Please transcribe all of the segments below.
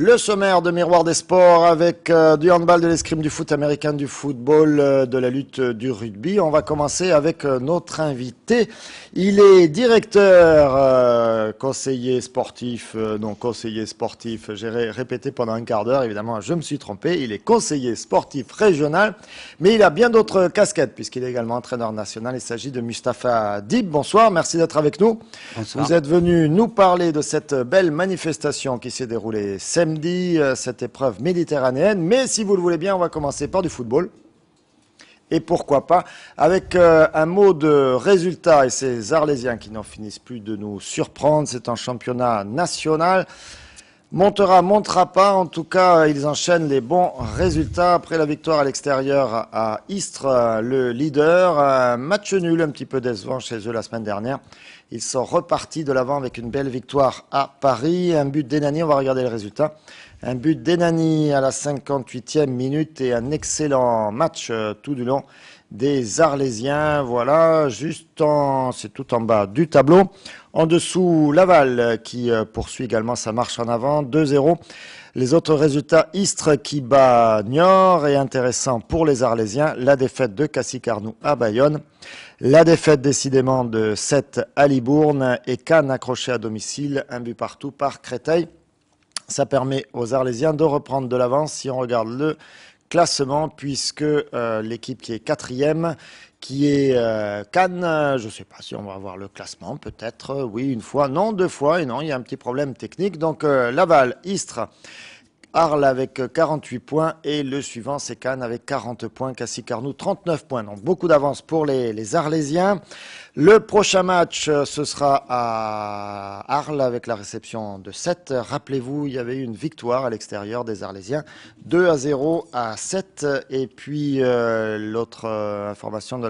Le sommaire de Miroir des Sports avec du handball, de l'escrime, du foot américain, du football, de la lutte, du rugby. On va commencer avec notre invité. Il est directeur, conseiller sportif, j'ai répété pendant un quart d'heure, évidemment je me suis trompé. Il est conseiller sportif régional, mais il a bien d'autres casquettes puisqu'il est également entraîneur national. Il s'agit de Mustapha Dib. Bonsoir, merci d'être avec nous. Bonsoir. Vous êtes venu nous parler de cette belle manifestation qui s'est déroulée samedi, cette épreuve méditerranéenne. Mais si vous le voulez bien, on va commencer par du football. Et pourquoi pas, avec un mot de résultat, et ces Arlésiens qui n'en finissent plus de nous surprendre. C'est un championnat national. Montera pas. En tout cas, ils enchaînent les bons résultats après la victoire à l'extérieur à Istres, le leader. Un match nul, un petit peu décevant chez eux la semaine dernière. Ils sont repartis de l'avant avec une belle victoire à Paris. Un but d'Enani, on va regarder les résultats. Un but d'Enani à la 58e minute et un excellent match tout du long des Arlésiens. Voilà, c'est tout en bas du tableau. En dessous, Laval qui poursuit également sa marche en avant, 2-0. Les autres résultats, Istres qui bat Niort, et intéressant pour les Arlésiens, la défaite de Cassis-Carnoux à Bayonne, la défaite décidément de 7 à Libourne et Cannes accroché à domicile, un but partout par Créteil. Ça permet aux Arlésiens de reprendre de l'avance si on regarde le classement, puisque l'équipe qui est quatrième, qui est Cannes, je ne sais pas si on va avoir le classement, peut-être, oui, une fois, non, deux fois, et non, il y a un petit problème technique. Donc Laval, Istres, Arles avec 48 points et le suivant c'est Cannes avec 40 points, Cassis-Carnoux 39 points. Donc beaucoup d'avance pour les Arlésiens. Le prochain match ce sera à Arles avec la réception de 7. Rappelez-vous, il y avait eu une victoire à l'extérieur des Arlésiens, 2-0 à 7. Et puis l'autre information de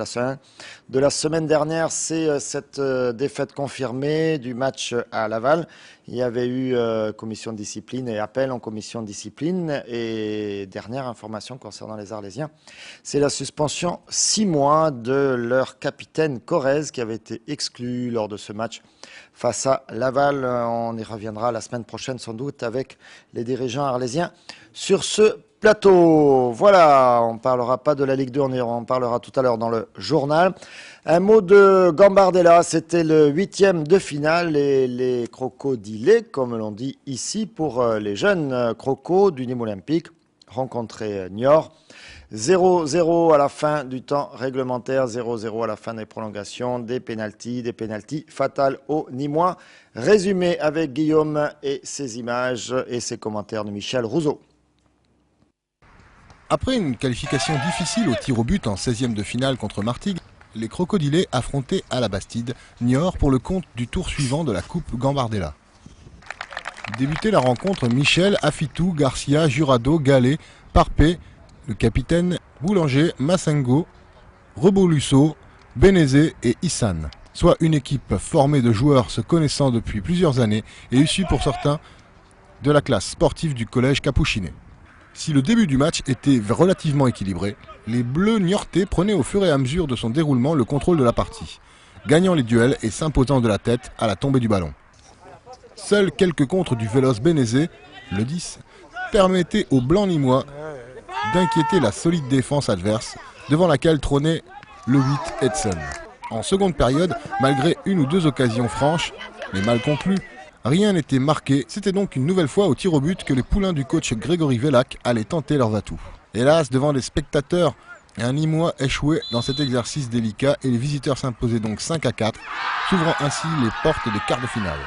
la semaine dernière, c'est cette défaite confirmée du match à Laval. Il y avait eu commission de discipline et appel en commission de discipline. Et dernière information concernant les Arlésiens, c'est la suspension 6 mois de leur capitaine Corrèze qui avait été exclu lors de ce match face à Laval. On y reviendra la semaine prochaine sans doute avec les dirigeants arlésiens sur ce plateau. Voilà, on ne parlera pas de la Ligue 2, on en parlera tout à l'heure dans le journal. Un mot de Gambardella, c'était le 8e de finale et les crocodilés, comme l'on dit ici, pour les jeunes crocos du Nîmes Olympique, rencontrés Niort. 0-0 à la fin du temps réglementaire, 0-0 à la fin des prolongations, des pénaltys fatals aux Nîmois. Résumé avec Guillaume et ses images et ses commentaires de Michel Rousseau. Après une qualification difficile au tir au but en 16e de finale contre Martigues, les crocodilés affrontaient à la Bastide Niort pour le compte du tour suivant de la Coupe Gambardella. Débutait la rencontre Michel, Afitou, Garcia, Jurado, Gallet, Parpé, le capitaine Boulanger, Massengo, Rebolusso, Bénézé et Issan. Soit une équipe formée de joueurs se connaissant depuis plusieurs années et issue pour certains de la classe sportive du collège Capuchinet. Si le début du match était relativement équilibré, les Bleus niortais prenaient au fur et à mesure de son déroulement le contrôle de la partie, gagnant les duels et s'imposant de la tête à la tombée du ballon. Seuls quelques contres du véloce Bénézé, le 10, permettaient aux Blancs Nîmois d'inquiéter la solide défense adverse, devant laquelle trônait le 8 Edson. En seconde période, malgré une ou deux occasions franches, mais mal conclues, rien n'était marqué. C'était donc une nouvelle fois au tir au but que les poulains du coach Grégory Vellac allaient tenter leurs atouts. Hélas, devant les spectateurs, un Nîmois échouait dans cet exercice délicat et les visiteurs s'imposaient donc 5-4, s'ouvrant ainsi les portes des quarts de finale.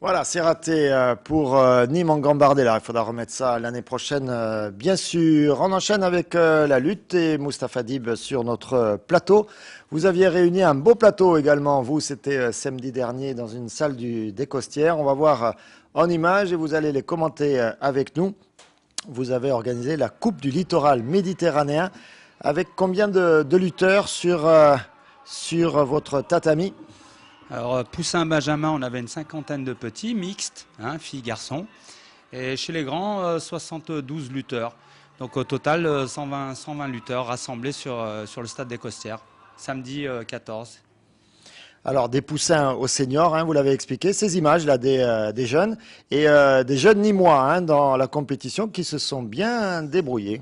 Voilà, c'est raté pour Nîmes en Gambardella. Il faudra remettre ça l'année prochaine, bien sûr. On enchaîne avec la lutte et Mustapha Dib sur notre plateau. Vous aviez réuni un beau plateau également. Vous, c'était samedi dernier dans une salle des Costières. On va voir en images et vous allez les commenter avec nous. Vous avez organisé la Coupe du littoral méditerranéen avec combien de lutteurs sur votre tatami ? Alors, poussin Benjamin, on avait une cinquantaine de petits, mixtes, filles, garçons. Et chez les grands, 72 lutteurs. Donc au total, 120 lutteurs rassemblés sur le stade des Costières, samedi 14. Alors, des poussins aux seniors, hein, vous l'avez expliqué, ces images là des jeunes et des jeunes nîmois hein, dans la compétition qui se sont bien débrouillés.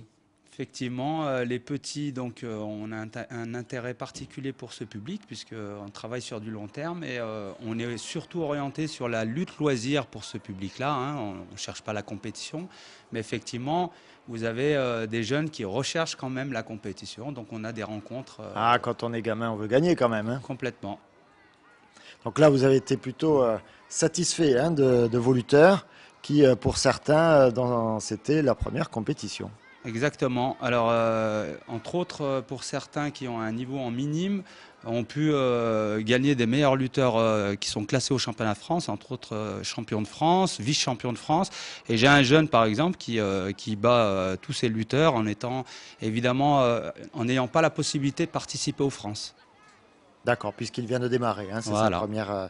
Effectivement, les petits, donc, on a un intérêt particulier pour ce public puisqu'on travaille sur du long terme et on est surtout orienté sur la lutte loisir pour ce public-là. Hein. On ne cherche pas la compétition, mais effectivement, vous avez des jeunes qui recherchent quand même la compétition. Donc on a des rencontres Quand on est gamin, on veut gagner quand même. Hein. complètement. Donc là, vous avez été plutôt satisfait hein, de vos lutteurs qui, pour certains, c'était la première compétition. Exactement. Alors, entre autres, pour certains qui ont un niveau en minime, ont pu gagner des meilleurs lutteurs qui sont classés au championnat de France, entre autres champion de France, vice-champion de France. Et j'ai un jeune, par exemple, qui bat tous ces lutteurs en étant, évidemment, en n'ayant pas la possibilité de participer aux France. D'accord, puisqu'il vient de démarrer, hein, c'est Voilà. sa première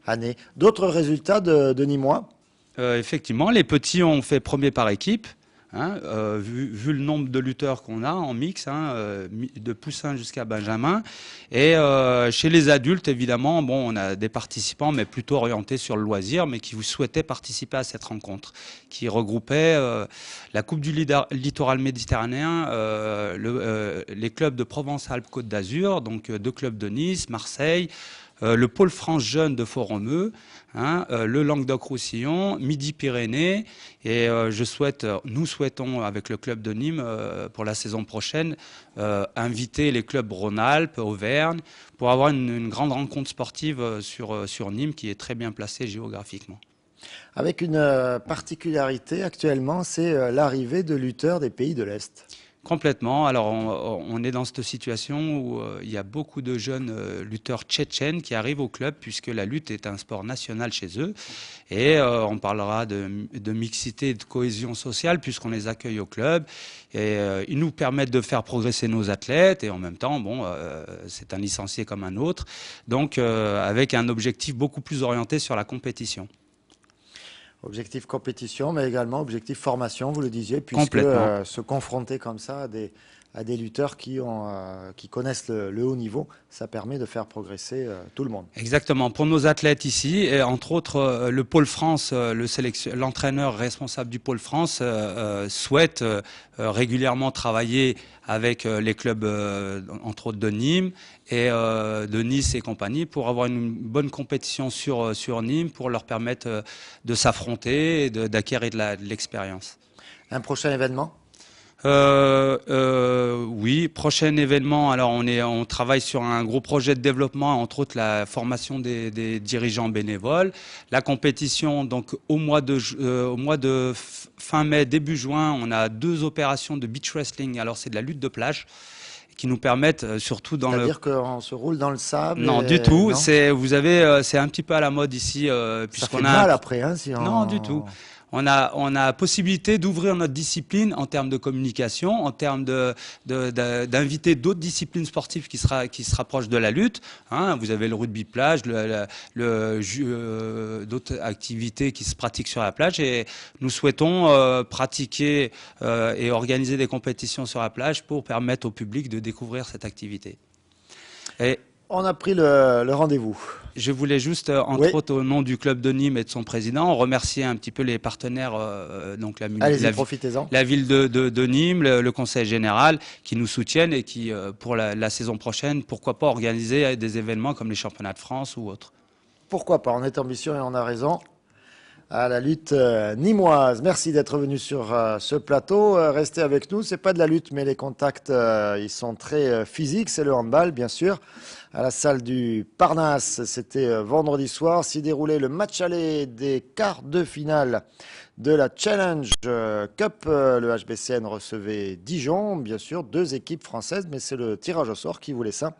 année. D'autres résultats de Nîmois? Effectivement, les petits ont fait premier par équipe. Hein, vu le nombre de lutteurs qu'on a en mix, hein, de poussin jusqu'à benjamin. Et chez les adultes, évidemment, bon, on a des participants, mais plutôt orientés sur le loisir, mais qui souhaitaient participer à cette rencontre, qui regroupait la Coupe du littoral méditerranéen, les clubs de Provence-Alpes-Côte d'Azur, donc 2 clubs de Nice, Marseille, le pôle France Jeune de Fort-Romeu, hein, le Languedoc-Roussillon, Midi-Pyrénées. Et nous souhaitons, avec le club de Nîmes, pour la saison prochaine, inviter les clubs Rhône-Alpes, Auvergne, pour avoir une grande rencontre sportive sur Nîmes, qui est très bien placée géographiquement. Avec une particularité actuellement, c'est l'arrivée de lutteurs des pays de l'Est. Complètement. Alors, on est dans cette situation où il y a beaucoup de jeunes lutteurs tchétchènes qui arrivent au club puisque la lutte est un sport national chez eux. Et on parlera de mixité et de cohésion sociale puisqu'on les accueille au club. Et ils nous permettent de faire progresser nos athlètes et en même temps, bon, c'est un licencié comme un autre. Donc, avec un objectif beaucoup plus orienté sur la compétition. Objectif compétition, mais également objectif formation, vous le disiez, puisque se confronter comme ça à des lutteurs qui connaissent le haut niveau, ça permet de faire progresser tout le monde. Exactement. Pour nos athlètes ici, et entre autres, le pôle France, l'entraîneur responsable du pôle France souhaite régulièrement travailler avec les clubs, entre autres de Nîmes et de Nice et compagnie, pour avoir une bonne compétition sur Nîmes, pour leur permettre de s'affronter et d'acquérir de l'expérience. Un prochain événement ? Oui, prochain événement. Alors on travaille sur un gros projet de développement, entre autres la formation des dirigeants bénévoles. La compétition, donc au mois de fin mai, début juin, on a 2 opérations de beach wrestling. Alors c'est de la lutte de plage qui nous permettent surtout dans C'est-à-dire qu'on se roule dans le sable? Non, du tout. C'est un petit peu à la mode ici. Ça fait mal après, hein, si on... Non, du tout. On a possibilité d'ouvrir notre discipline en termes de communication, en termes d'inviter d'autres disciplines sportives qui se rapprochent de la lutte. Hein, vous avez le rugby plage, d'autres activités qui se pratiquent sur la plage, et nous souhaitons pratiquer et organiser des compétitions sur la plage pour permettre au public de découvrir cette activité. Et on a pris le rendez-vous. Je voulais juste, entre autres, au nom du club de Nîmes et de son président, remercier un petit peu les partenaires, donc la ville de Nîmes, le conseil général, qui nous soutiennent et qui, pour la saison prochaine, pourquoi pas organiser des événements comme les championnats de France ou autres. Pourquoi pas, on est ambitieux et on a raison. À la lutte nîmoise. Merci d'être venu sur ce plateau. Restez avec nous. C'est pas de la lutte, mais les contacts, ils sont très physiques. C'est le handball, bien sûr. À la salle du Parnasse, c'était vendredi soir. S'y déroulait le match aller des quarts de finale de la Challenge Cup. Le HBCN recevait Dijon, bien sûr, 2 équipes françaises, mais c'est le tirage au sort qui voulait ça.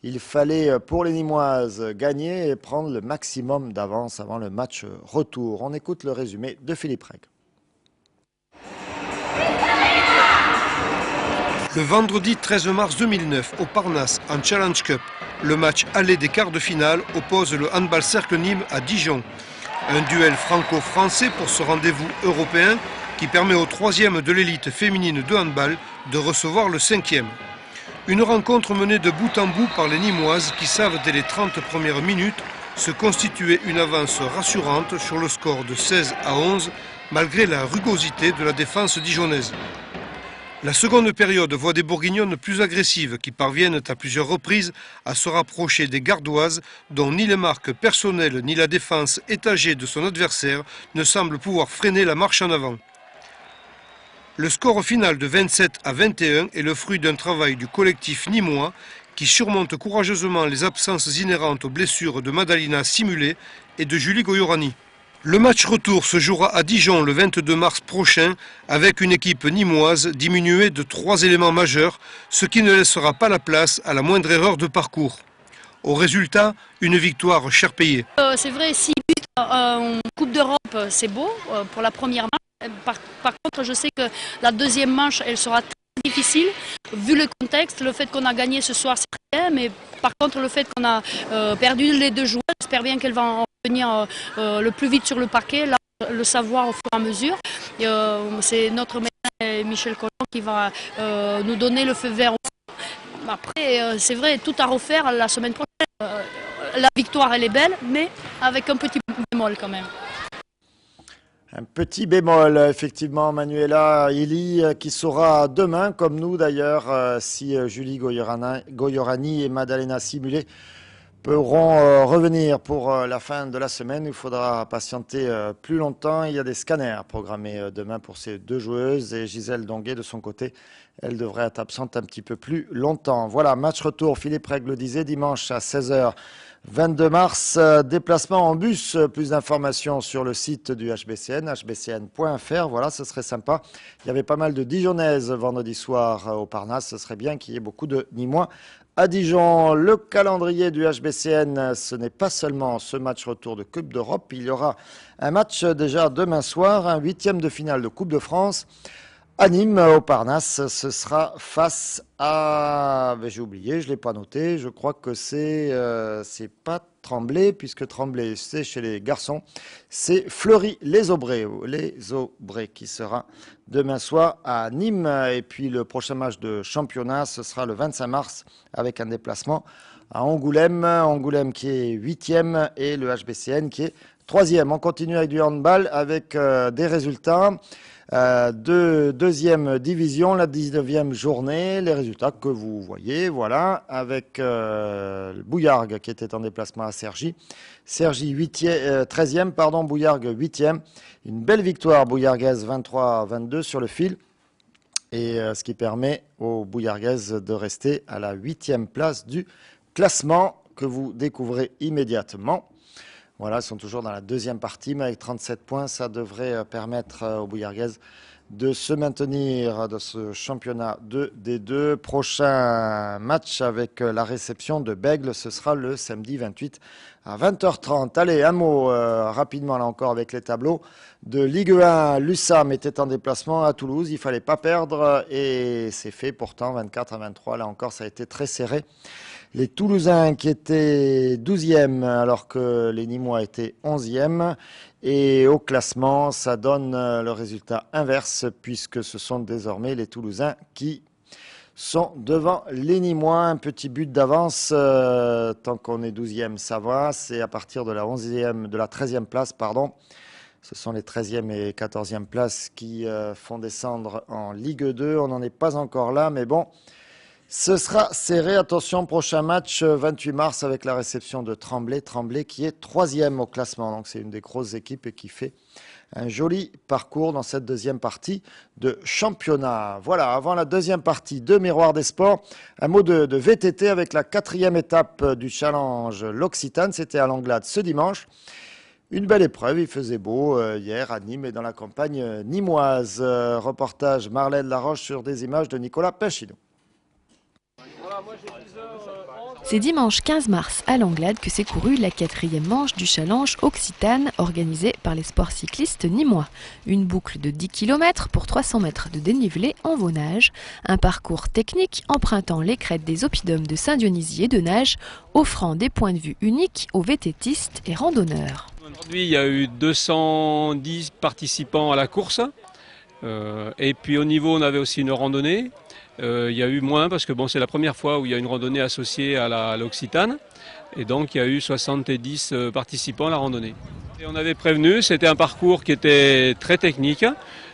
Il fallait, pour les Nîmoises, gagner et prendre le maximum d'avance avant le match retour. On écoute le résumé de Philippe Reg. Le vendredi 13 mars 2009, au Parnasse, en Challenge Cup, le match aller des quarts de finale oppose le Handball Cercle Nîmes à Dijon. Un duel franco-français pour ce rendez-vous européen qui permet au 3e de l'élite féminine de handball de recevoir le 5e. Une rencontre menée de bout en bout par les Nîmoises qui savent dès les 30 premières minutes se constituer une avance rassurante sur le score de 16-11 malgré la rugosité de la défense dijonnaise. La seconde période voit des Bourguignonnes plus agressives qui parviennent à plusieurs reprises à se rapprocher des Gardoises dont ni les marques personnelles ni la défense étagée de son adversaire ne semblent pouvoir freiner la marche en avant. Le score final de 27-21 est le fruit d'un travail du collectif nîmois qui surmonte courageusement les absences inhérentes aux blessures de Madalina Simulé et de Julie Goyorani. Le match retour se jouera à Dijon le 22 mars prochain avec une équipe nîmoise diminuée de 3 éléments majeurs, ce qui ne laissera pas la place à la moindre erreur de parcours. Au résultat, une victoire cher payée. C'est vrai, 6 buts en Coupe d'Europe, c'est beau pour la première manche. Par contre, je sais que la deuxième manche, elle sera très difficile. Vu le contexte, le fait qu'on a gagné ce soir, c'est très bien, mais par contre, le fait qu'on a perdu les 2 joueurs, j'espère bien qu'elle va en revenir le plus vite sur le parquet, là, le savoir au fur et à mesure. C'est notre médecin Michel Collomb qui va nous donner le feu vert. Après, c'est vrai, tout à refaire la semaine prochaine. La victoire, elle est belle, mais avec un petit bémol quand même. Un petit bémol, effectivement, Manuela Ili, qui saura demain, comme nous d'ailleurs, si Julie Goyorani et Madalena Simulé pourront revenir pour la fin de la semaine. Il faudra patienter plus longtemps. Il y a des scanners programmés demain pour ces 2 joueuses et Gisèle Donguet de son côté, elle devrait être absente un petit peu plus longtemps. Voilà, match retour, Philippe Règle le disait, dimanche à 16h. 22 mars, déplacement en bus, plus d'informations sur le site du HBCN, hbcn.fr, voilà, ce serait sympa. Il y avait pas mal de Dijonnaises vendredi soir au Parnasse, ce serait bien qu'il y ait beaucoup de Nîmois à Dijon. Le calendrier du HBCN, ce n'est pas seulement ce match retour de Coupe d'Europe, il y aura un match déjà demain soir, un 8e de finale de Coupe de France. À Nîmes, au Parnasse, ce sera face à... J'ai oublié, je ne l'ai pas noté. Je crois que c'est pas Tremblay, puisque Tremblay, c'est chez les garçons. C'est Fleury-les-Aubrais qui sera demain soir à Nîmes. Et puis le prochain match de championnat, ce sera le 25 mars, avec un déplacement à Angoulême. Angoulême qui est 8e et le HBCN qui est 3e. On continue avec du handball, avec des résultats. De deuxième division, la 19e journée, les résultats que vous voyez, voilà, avec Bouillargues qui était en déplacement à Cergy. Cergy 13e, Bouillargues 8e. Une belle victoire bouillargaise 23-22 sur le fil. Et ce qui permet aux Bouillargaises de rester à la 8e place du classement que vous découvrez immédiatement. Voilà, ils sont toujours dans la deuxième partie, mais avec 37 points, ça devrait permettre aux Bouillargaises de se maintenir dans ce championnat de D2. Prochain match avec la réception de Bègles, ce sera le samedi 28 à 20h30. Allez, un mot rapidement là encore avec les tableaux de Ligue 1. L'USAM était en déplacement à Toulouse, il ne fallait pas perdre et c'est fait pourtant 24 à 23. Là encore, ça a été très serré. Les Toulousains qui étaient 12e alors que les Nîmois étaient 11e. Et au classement, ça donne le résultat inverse puisque ce sont désormais les Toulousains qui sont devant les Nîmois. Un petit but d'avance, tant qu'on est 12e, ça va. C'est à partir de la 13e place, pardon. Ce sont les 13e et 14e places qui font descendre en Ligue 2. On n'en est pas encore là, mais bon. Ce sera serré. Attention, prochain match 28 mars avec la réception de Tremblay. Tremblay qui est 3e au classement. Donc c'est une des grosses équipes et qui fait un joli parcours dans cette deuxième partie de championnat. Voilà, avant la deuxième partie de Miroir des Sports, un mot de VTT avec la 4e étape du challenge L'Occitane. C'était à Langlade ce dimanche. Une belle épreuve, il faisait beau hier à Nîmes et dans la campagne nîmoise. Reportage Marlène Laroche sur des images de Nicolas Pinchino. C'est dimanche 15 mars à Langlade que s'est courue la 4e manche du challenge Occitane organisé par les sports cyclistes nîmois. Une boucle de 10 km pour 300 mètres de dénivelé en Vaunage. Un parcours technique empruntant les crêtes des oppidums de Saint-Dionysie et de Nage, offrant des points de vue uniques aux vététistes et randonneurs. Aujourd'hui, il y a eu 210 participants à la course. Et puis au niveau, on avait aussi une randonnée. Il y a eu moins parce que bon, c'est la première fois où il y a une randonnée associée à l'Occitane. Et donc il y a eu 70 participants à la randonnée. Et on avait prévenu, c'était un parcours qui était très technique,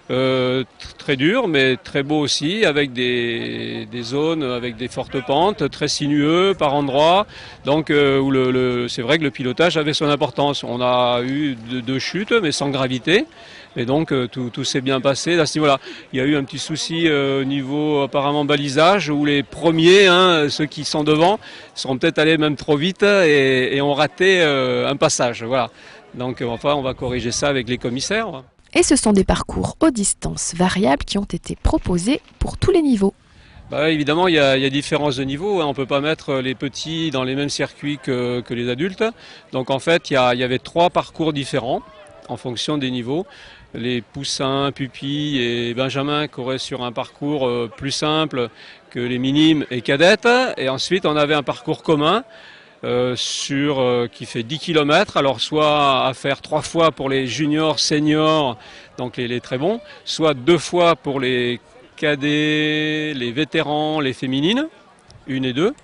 très dur mais très beau aussi, avec des zones avec des fortes pentes, très sinueux par endroits. Donc où c'est vrai que le pilotage avait son importance. On a eu deux chutes mais sans gravité. Et donc tout s'est bien passé à ce niveau-là. Il y a eu un petit souci au niveau apparemment balisage où les premiers, ceux qui sont devant, seront peut-être allés même trop vite et ont raté un passage. Voilà. Donc enfin on va corriger ça avec les commissaires. Et ce sont des parcours aux distances variables qui ont été proposés pour tous les niveaux. Bah, évidemment, il y a différence de niveau. On ne peut pas mettre les petits dans les mêmes circuits que les adultes. Donc en fait, il y avait 3 parcours différents en fonction des niveaux. Les poussins, pupilles et benjamins couraient sur un parcours plus simple que les minimes et cadettes. Et ensuite, on avait un parcours commun qui fait 10 km. Alors soit à faire 3 fois pour les juniors, seniors, donc les très bons, soit 2 fois pour les cadets, les vétérans, les féminines, 1 et 2.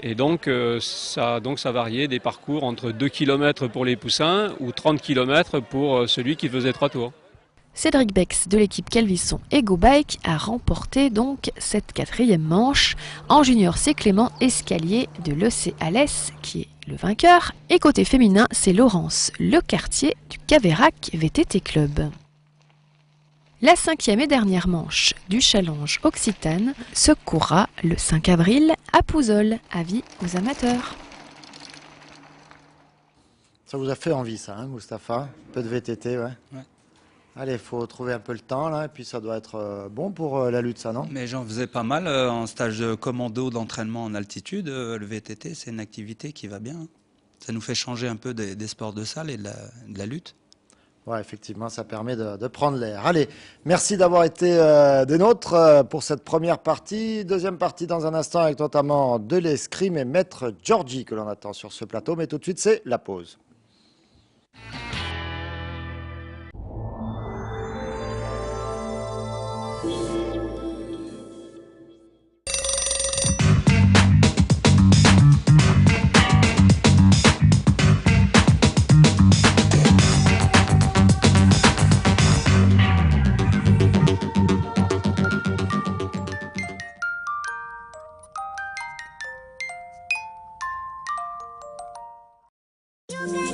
Et donc ça variait des parcours entre 2 km pour les poussins ou 30 km pour celui qui faisait 3 tours. Cédric Bex de l'équipe Calvisson Ego Bike a remporté donc cette 4e manche. En junior, c'est Clément Escalier de l'EC Alès qui est le vainqueur. Et côté féminin, c'est Laurence Lecartier du Caveyrac VTT Club. La 5e et dernière manche du challenge Occitane se courra le 5 avril à Pouzol. Avis aux amateurs. Ça vous a fait envie, ça, hein, Mustapha? Un peu de VTT, ouais. Allez, il faut trouver un peu le temps, là, et puis ça doit être bon pour la lutte, ça, non? Mais j'en faisais pas mal en stage de commando d'entraînement en altitude. Le VTT, c'est une activité qui va bien. Ça nous fait changer un peu des sports de salle et de la lutte. Ouais, effectivement, ça permet de prendre l'air. Allez, merci d'avoir été des nôtres pour cette première partie. Deuxième partie dans un instant avec notamment de l'escrime et Maître Giorgi que l'on attend sur ce plateau. Mais tout de suite, c'est la pause.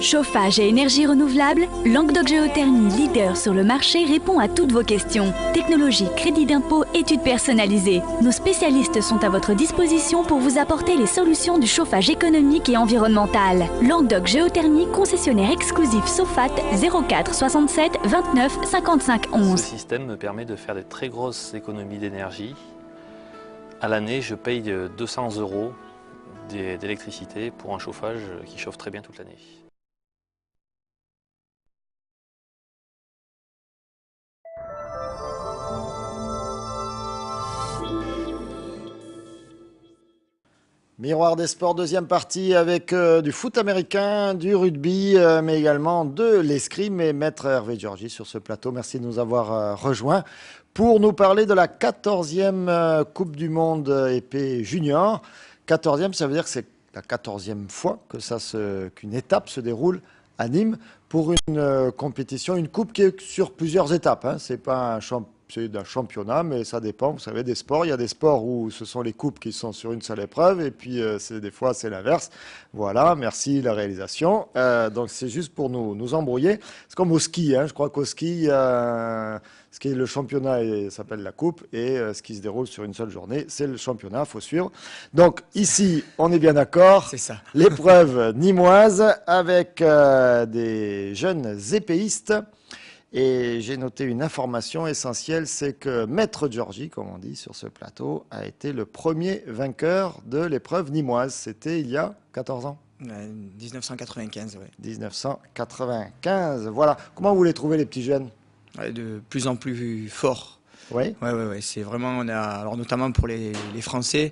Chauffage et énergie renouvelable, Languedoc Géothermie, leader sur le marché, répond à toutes vos questions. Technologie, crédit d'impôt, études personnalisées. Nos spécialistes sont à votre disposition pour vous apporter les solutions du chauffage économique et environnemental. Languedoc Géothermie, concessionnaire exclusif Sofat 04 67 29 55 11. Ce système me permet de faire de très grosses économies d'énergie. À l'année, je paye 200 € d'électricité pour un chauffage qui chauffe très bien toute l'année. Miroir des sports, deuxième partie avec du foot américain, du rugby, mais également de l'escrime et Maître Hervé Giorgi sur ce plateau. Merci de nous avoir rejoints pour nous parler de la 14e Coupe du Monde épée junior. 14e, ça veut dire que c'est la 14e fois qu'une étape se déroule à Nîmes pour une compétition, une coupe qui est sur plusieurs étapes. Hein. C'est pas c'est d'un championnat, mais ça dépend, vous savez, des sports. Il y a des sports où ce sont les coupes qui sont sur une seule épreuve, et puis des fois, c'est l'inverse. Voilà, merci la réalisation. Donc, c'est juste pour nous embrouiller. C'est comme au ski, hein. Je crois qu'au ski, ce qui est le championnat s'appelle la coupe, et ce qui se déroule sur une seule journée, c'est le championnat, il faut suivre. Donc, ici, on est bien d'accord. C'est ça. L'épreuve nîmoise avec des jeunes épéistes. Et j'ai noté une information essentielle, c'est que Maître Giorgi, comme on dit sur ce plateau, a été le premier vainqueur de l'épreuve nîmoise. C'était il y a 14 ans. 1995, oui. 1995, voilà. Comment vous les trouvez, les petits jeunes? De plus en plus forts. Oui. Oui. C'est vraiment, alors notamment pour les Français,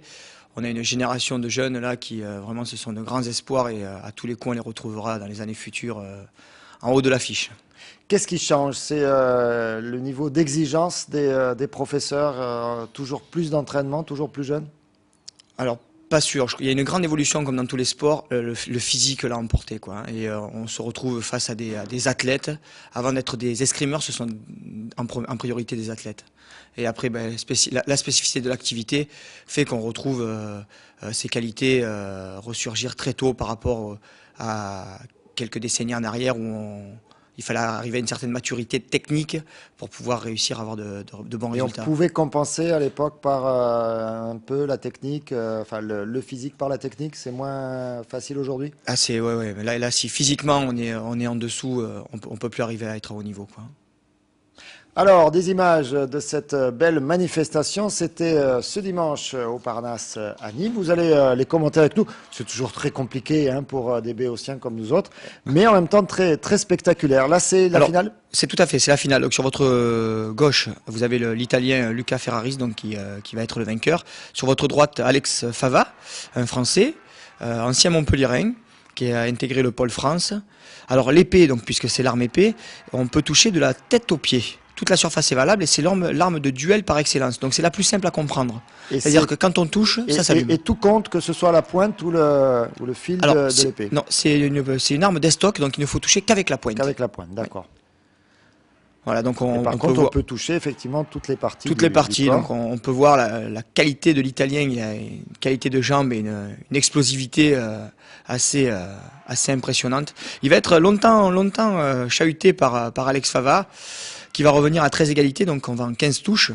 on a une génération de jeunes là qui vraiment ce sont de grands espoirs et à tous les coups on les retrouvera dans les années futures en haut de l'affiche. Qu'est-ce qui change? C'est le niveau d'exigence des professeurs, toujours plus d'entraînement, toujours plus jeunes? Alors, pas sûr. Il y a une grande évolution, comme dans tous les sports. Le physique l'a emporté, quoi. Et on se retrouve face à des athlètes. Avant d'être des escrimeurs, ce sont en priorité des athlètes. Et après, ben, la spécificité de l'activité fait qu'on retrouve ces qualités ressurgir très tôt par rapport à quelques décennies en arrière où il fallait arriver à une certaine maturité technique pour pouvoir réussir à avoir de bons résultats. Et on pouvait compenser à l'époque par un peu la technique, enfin le physique par la technique, c'est moins facile aujourd'hui? Ah, ouais. Là, si physiquement on est en dessous, on peut plus arriver à être à haut niveau, quoi. Alors, des images de cette belle manifestation, c'était ce dimanche au Parnasse à Nîmes. Vous allez les commenter avec nous. C'est toujours très compliqué pour des Béotiens comme nous autres, mais en même temps très, très spectaculaire. Là, c'est la finale? C'est tout à fait, c'est la finale. Donc, sur votre gauche, vous avez l'Italien Luca Ferraris donc, qui va être le vainqueur. Sur votre droite, Alex Fava, un Français, ancien Montpellierin, qui a intégré le pôle France. Alors, l'épée, donc puisque c'est l'arme épée, on peut toucher de la tête aux pieds. Toute la surface est valable et c'est l'arme de duel par excellence. Donc c'est la plus simple à comprendre. C'est-à-dire que quand on touche, ça s'allume. Et tout compte, que ce soit la pointe ou le fil de l'épée? Non, c'est une arme d'estoc, donc il ne faut toucher qu'avec la pointe. Qu'avec la pointe, d'accord. Ouais. Voilà, donc on peut toucher effectivement toutes les parties. Toutes les parties, donc on peut voir la qualité de l'Italien. Il y a une qualité de jambes et une explosivité assez impressionnante. Il va être longtemps chahuté par Alex Fava, qui va revenir à 13 égalités, donc on va en 15 touches,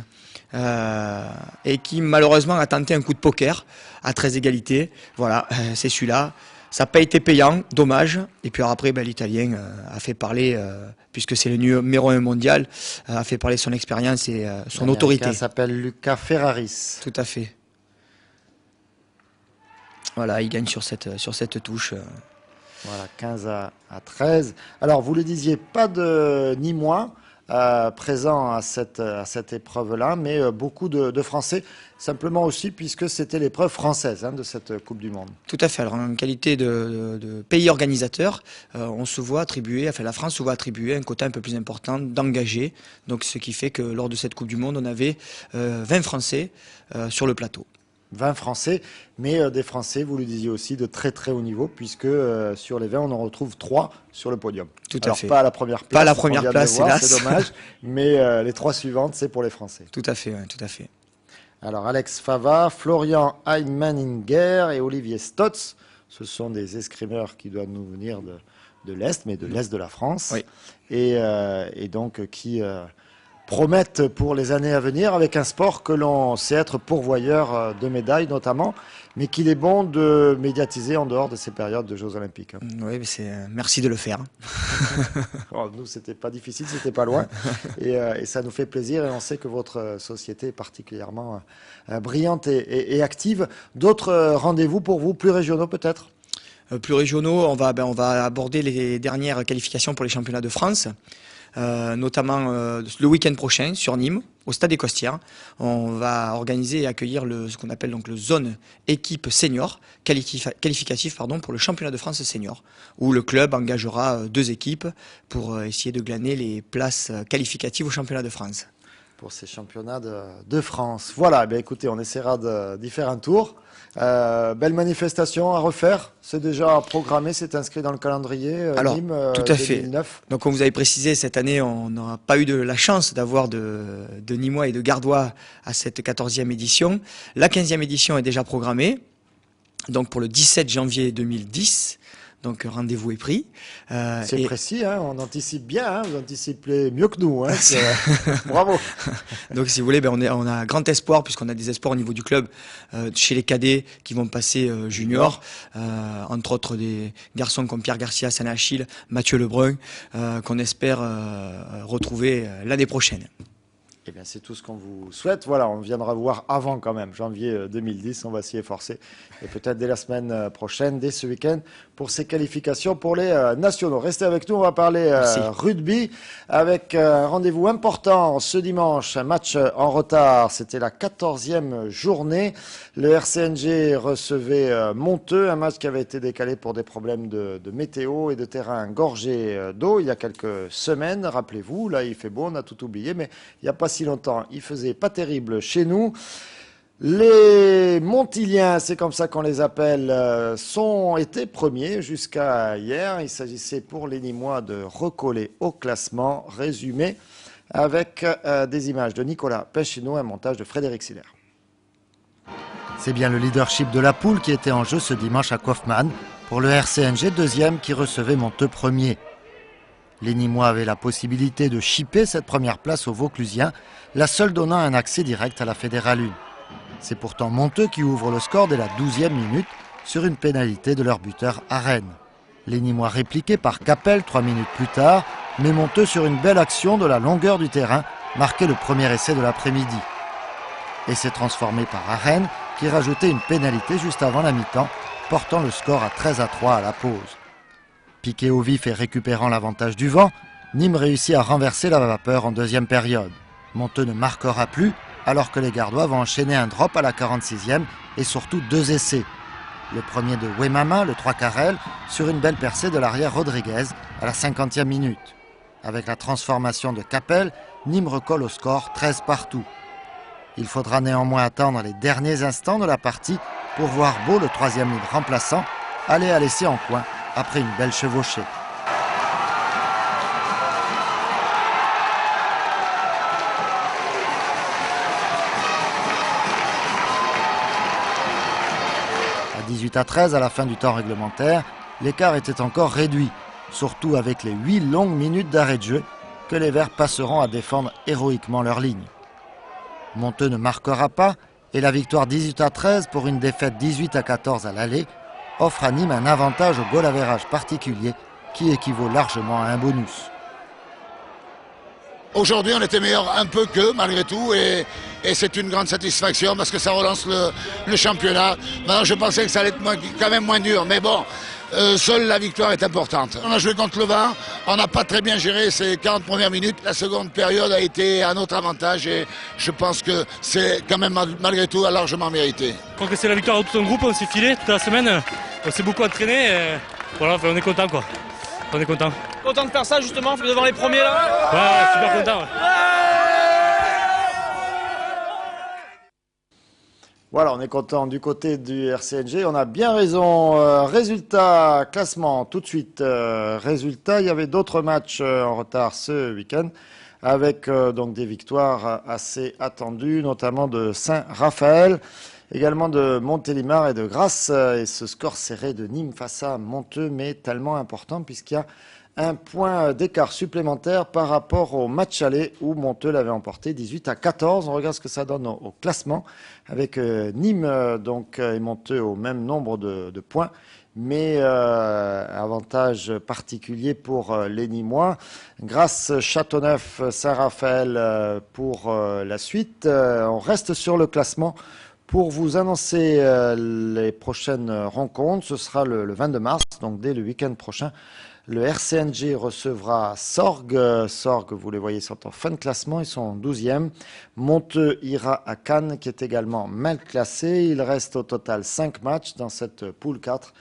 et qui malheureusement a tenté un coup de poker à 13 égalités. Voilà, c'est celui-là. Ça n'a pas été payant, dommage. Et puis après, l'Italien a fait parler, puisque c'est le numéro 1 mondial, a fait parler son expérience et son autorité. Il s'appelle Luca Ferraris. Tout à fait. Voilà, il gagne sur cette touche. Voilà, 15 à 13. Alors, vous le disiez, pas de Nîmois présents à cette épreuve-là, mais beaucoup de Français, simplement aussi puisque c'était l'épreuve française de cette Coupe du Monde. Tout à fait. Alors, en qualité de pays organisateur, on se voit attribuer, la France se voit attribuer un quota un peu plus important d'engagés. Donc, ce qui fait que lors de cette Coupe du Monde, on avait 20 Français sur le plateau. 20 Français, mais des Français, vous le disiez aussi, de très très haut niveau, puisque sur les 20, on en retrouve 3 sur le podium. Tout à fait. Pas à la première place. Pas à la première place, c'est dommage, mais les 3 suivantes, c'est pour les Français. Tout à fait, ouais, tout à fait. Alors, Alex Fava, Florian Heimaninger et Olivier Stotz, ce sont des escrimeurs qui doivent nous venir de l'Est, mais de l'Est de la France, oui. et donc qui promettent pour les années à venir, avec un sport que l'on sait être pourvoyeur de médailles notamment, mais qu'il est bon de médiatiser en dehors de ces périodes de Jeux Olympiques. Oui, mais merci de le faire. Alors, nous, c'était pas difficile, c'était pas loin, et ça nous fait plaisir, et on sait que votre société est particulièrement brillante et active. D'autres rendez-vous pour vous, plus régionaux peut-être? Plus régionaux, on va aborder les dernières qualifications pour les championnats de France. Notamment le week-end prochain sur Nîmes, au Stade des Costières. On va organiser et accueillir ce qu'on appelle donc le zone équipe senior, qualificatif pour le championnat de France senior, où le club engagera 2 équipes pour essayer de glaner les places qualificatives au championnat de France. Pour ces championnats de France. Voilà, écoutez, on essaiera d'y faire un tour. Belle manifestation à refaire, c'est déjà programmé, c'est inscrit dans le calendrier. Alors, Nîmes, tout à 2009. fait. Donc, comme vous avez précisé, cette année, on n'aura pas eu la chance d'avoir de Nîmois et de Gardois à cette 14e édition. La 15e édition est déjà programmée, donc pour le 17 janvier 2010. Donc rendez-vous est pris. C'est précis, on anticipe bien, vous anticipez mieux que nous. Bravo. Donc si vous voulez, on a grand espoir, puisqu'on a des espoirs au niveau du club, chez les cadets qui vont passer junior, entre autres des garçons comme Pierre Garcia, Sana Achille, Mathieu Lebrun, qu'on espère retrouver l'année prochaine. Eh bien, c'est tout ce qu'on vous souhaite. Voilà, on viendra vous voir avant quand même, janvier 2010. On va s'y efforcer. Et peut-être dès la semaine prochaine, dès ce week-end, pour ces qualifications pour les nationaux. Restez avec nous, on va parler rugby avec un rendez-vous important ce dimanche. Un match en retard, c'était la 14e journée. Le RCNG recevait Monteux, un match qui avait été décalé pour des problèmes de météo et de terrain gorgé d'eau il y a quelques semaines. Rappelez-vous, là il fait beau, on a tout oublié, mais il n'y a pas si longtemps, il faisait pas terrible chez nous. Les Montiliens, c'est comme ça qu'on les appelle, sont été premiers jusqu'à hier. Il s'agissait pour les Nîmois de recoller au classement. Résumé avec des images de Nicolas Pechino, un montage de Frédéric Siller. C'est bien le leadership de la poule qui était en jeu ce dimanche à Kaufmann pour le RCNG deuxième qui recevait Monteux premier. Les Nîmois avaient la possibilité de chipper cette première place aux Vauclusiens, la seule donnant un accès direct à la Fédérale 1. C'est pourtant Monteux qui ouvre le score dès la 12e minute sur une pénalité de leur buteur à Rennes. Les Nîmois répliqués par Capel 3 minutes plus tard, mais Monteux sur une belle action de la longueur du terrain marquait le premier essai de l'après-midi. Et s'est transformé par Arène qui rajoutait une pénalité juste avant la mi-temps, portant le score à 13-3 à la pause. Piqué au vif et récupérant l'avantage du vent, Nîmes réussit à renverser la vapeur en deuxième période. Monteux ne marquera plus, alors que les Gardois vont enchaîner un drop à la 46e et surtout 2 essais. Le premier de Wemama, le 3 Carrel, sur une belle percée de l'arrière Rodriguez à la 50e minute. Avec la transformation de Capel, Nîmes recolle au score 13 partout. Il faudra néanmoins attendre les derniers instants de la partie pour voir Beau, le 3e ligne remplaçant, aller à l'essai en coin après une belle chevauchée. À 18-13, à la fin du temps réglementaire, l'écart était encore réduit, surtout avec les 8 longues minutes d'arrêt de jeu que les Verts passeront à défendre héroïquement leur ligne. Monteux ne marquera pas et la victoire 18-13 pour une défaite 18-14 à l'aller offre à Nîmes un avantage au goal average particulier qui équivaut largement à un bonus. Aujourd'hui, on était meilleur un peu qu'eux, malgré tout, et c'est une grande satisfaction parce que ça relance le championnat. Maintenant, je pensais que ça allait être quand même moins dur, mais bon, seule la victoire est importante. On a joué contre le vent, on n'a pas très bien géré ces 40 premières minutes. La seconde période a été à notre avantage et je pense que c'est quand même malgré tout largement mérité. Je crois que c'est la victoire de tout un groupe, on s'est filé toute la semaine, on s'est beaucoup entraîné, et voilà, on est content quoi. On est content. Content de faire ça justement, devant les premiers là. Ouais, super content. Ouais. Voilà, on est content du côté du RCNG. On a bien raison. Résultat, classement, tout de suite. Résultat, il y avait d'autres matchs en retard ce week-end avec donc des victoires assez attendues, notamment de Saint-Raphaël, également de Montélimar et de Grasse. Et ce score serré de Nîmes face à Monteux, mais tellement important puisqu'il y a un point d'écart supplémentaire par rapport au match aller où Monteux l'avait emporté 18-14. On regarde ce que ça donne au classement avec Nîmes donc, et Monteux au même nombre de points. Mais avantage particulier pour les Nîmois. Grasse, Châteauneuf, Saint-Raphaël pour la suite. On reste sur le classement pour vous annoncer les prochaines rencontres. Ce sera le 22 mars, donc dès le week-end prochain. Le RCNG recevra Sorgues. Sorgues, vous les voyez, sont en fin de classement. Ils sont en 12e. Monteux ira à Cannes, qui est également mal classé. Il reste au total 5 matchs dans cette poule 4.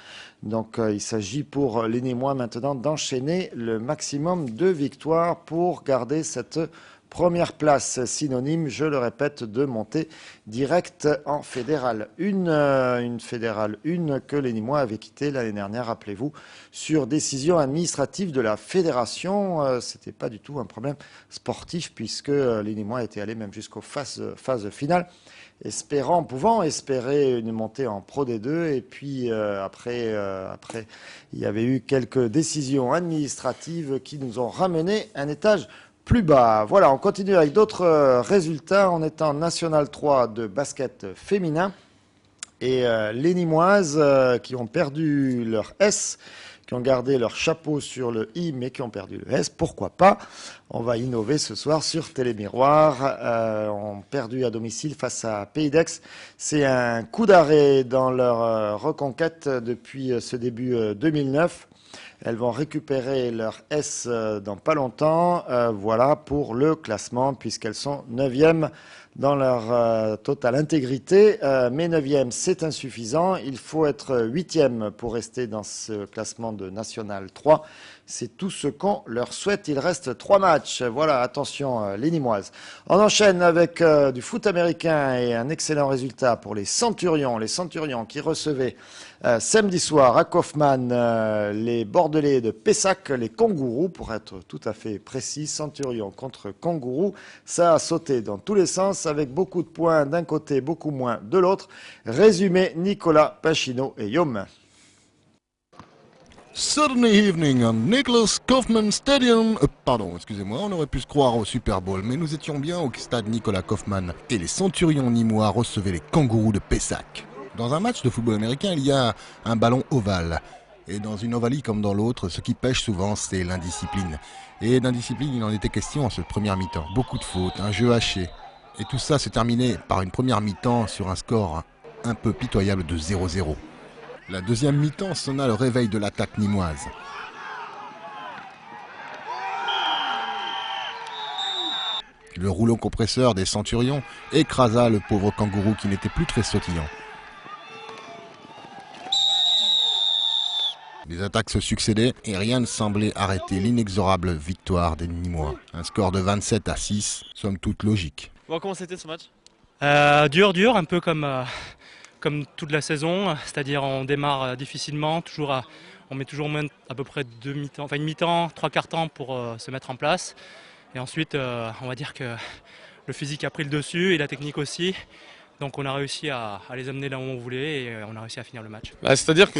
Donc, il s'agit pour les Nîmois maintenant d'enchaîner le maximum de victoires pour garder cette première place, synonyme, je le répète, de montée directe en Fédérale 1. Une Fédérale 1 que les Nîmois avaient quittée l'année dernière, rappelez-vous, sur décision administrative de la Fédération. C'était pas du tout un problème sportif puisque les Nîmois étaient allés même jusqu'aux phases finales, pouvant espérer une montée en Pro D2. Et puis après, il y avait eu quelques décisions administratives qui nous ont ramené un étage plus bas. Voilà, on continue avec d'autres résultats. On est en National 3 de basket féminin. Et les Nîmoises qui ont perdu leur S qui ont gardé leur chapeau sur le I mais qui ont perdu le S. Pourquoi pas? On va innover ce soir sur Télémiroir. On perdu à domicile face à Pays d'Aix. C'est un coup d'arrêt dans leur reconquête depuis ce début 2009. Elles vont récupérer leur S dans pas longtemps. Voilà pour le classement, puisqu'elles sont 9e dans leur totale intégrité. Mais 9e, c'est insuffisant. Il faut être 8e pour rester dans ce classement de National 3. C'est tout ce qu'on leur souhaite. Il reste 3 matchs. Voilà, attention, les Nîmoises. On enchaîne avec du foot américain et un excellent résultat pour les Centurions. Les Centurions qui recevaient samedi soir à Kaufmann les Bordelais de Pessac, les Kangourous, pour être tout à fait précis. Centurions contre Kangourous. Ça a sauté dans tous les sens avec beaucoup de points d'un côté, beaucoup moins de l'autre. Résumé, Nicolas Pachino et Yom. Sunday evening on Nicholas Kaufman Stadium. Pardon, excusez-moi, on aurait pu se croire au Super Bowl, mais nous étions bien au stade Nicolas Kaufman et les Centurions nîmois recevaient les Kangourous de Pessac. Dans un match de football américain, il y a un ballon ovale. Et dans une ovalie comme dans l'autre, ce qui pêche souvent, c'est l'indiscipline. Et d'indiscipline, il en était question en cette première mi-temps. Beaucoup de fautes, un jeu haché. Et tout ça s'est terminé par une première mi-temps sur un score un peu pitoyable de 0-0. La deuxième mi-temps sonna le réveil de l'attaque nîmoise. Le rouleau compresseur des Centurions écrasa le pauvre Kangourou qui n'était plus très sautillant. Les attaques se succédaient et rien ne semblait arrêter l'inexorable victoire des Nîmois. Un score de 27-6, somme toute logique. Bon, comment c'était ce match? Dur, un peu comme toute la saison, c'est-à-dire on démarre difficilement, on met toujours moins à peu près une mi-temps, 3/4 temps pour se mettre en place. Et ensuite, on va dire que le physique a pris le dessus et la technique aussi. Donc on a réussi à les amener là où on voulait et on a réussi à finir le match. C'est-à-dire que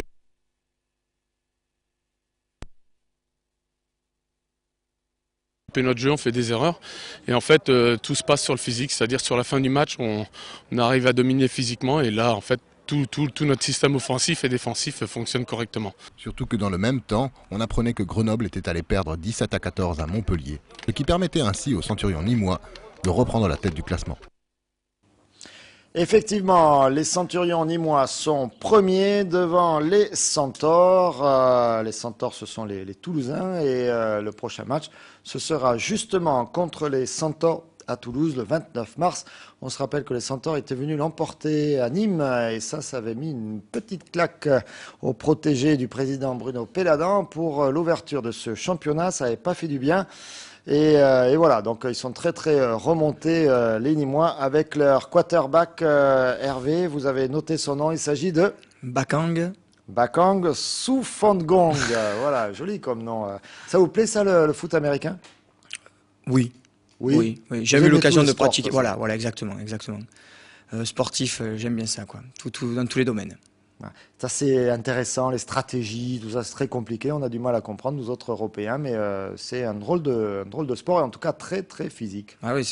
notre jeu, on fait des erreurs et en fait tout se passe sur le physique, c'est-à-dire sur la fin du match on arrive à dominer physiquement et là en fait tout notre système offensif et défensif fonctionne correctement. Surtout que dans le même temps, on apprenait que Grenoble était allé perdre 17-14 à Montpellier, ce qui permettait ainsi aux Centurions nîmois de reprendre la tête du classement. Effectivement, les Centurions nîmois sont premiers devant les Centaures. Les Centaures, ce sont les Toulousains et le prochain match, ce sera justement contre les Centaures à Toulouse le 29 mars. On se rappelle que les Centaures étaient venus l'emporter à Nîmes et ça avait mis une petite claque au protégé du président Bruno Péladan pour l'ouverture de ce championnat. Ça n'avait pas fait du bien. Et voilà, donc ils sont très remontés, les Nîmois, avec leur quarterback Hervé. Vous avez noté son nom, il s'agit de Bakang Soufongong. Voilà, joli comme nom. Ça vous plaît ça, le foot américain? Oui. J'ai eu l'occasion de pratiquer. Voilà, exactement. Sportif, j'aime bien ça, quoi. Dans tous les domaines. Ça c'est intéressant, les stratégies, tout ça c'est très compliqué, on a du mal à comprendre nous autres Européens, mais c'est un drôle de sport et en tout cas très physique. Ah oui,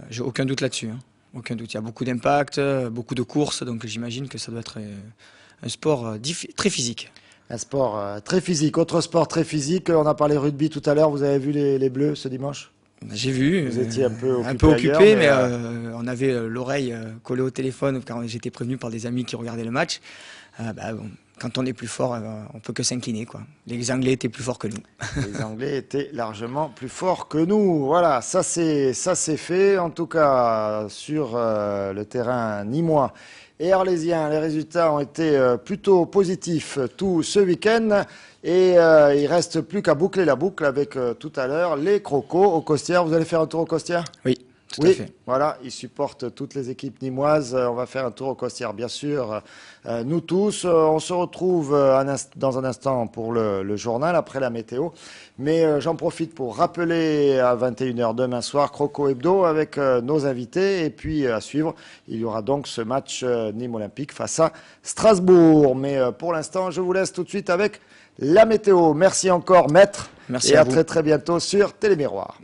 j'ai aucun doute là-dessus, hein. Aucun doute, il y a beaucoup d'impact, beaucoup de courses, donc j'imagine que ça doit être un sport très physique. Un sport très physique, autre sport très physique, on a parlé rugby tout à l'heure, vous avez vu les Bleus ce dimanche? J'ai vu. Vous étiez un peu occupé, mais on avait l'oreille collée au téléphone car j'étais prévenu par des amis qui regardaient le match. Quand on est plus fort, on peut que s'incliner, quoi. Les Anglais étaient plus forts que nous. Les Anglais étaient largement plus forts que nous. Voilà, ça c'est fait. En tout cas, sur le terrain nîmois et arlésien, les résultats ont été plutôt positifs tout ce week-end. Et il reste plus qu'à boucler la boucle avec tout à l'heure les Crocos au Costières. Vous allez faire un tour au Costières? Oui. Tout à fait. Voilà, ils supportent toutes les équipes nîmoises. On va faire un tour au Costières, bien sûr. Nous tous, on se retrouve dans un instant pour le journal, après la météo. Mais j'en profite pour rappeler à 21h demain soir, Croco Hebdo avec nos invités. Et puis à suivre, il y aura donc ce match Nîmes Olympique face à Strasbourg. Mais pour l'instant, je vous laisse tout de suite avec la météo. Merci encore, maître. Merci et à à vous. très bientôt sur Télémiroir.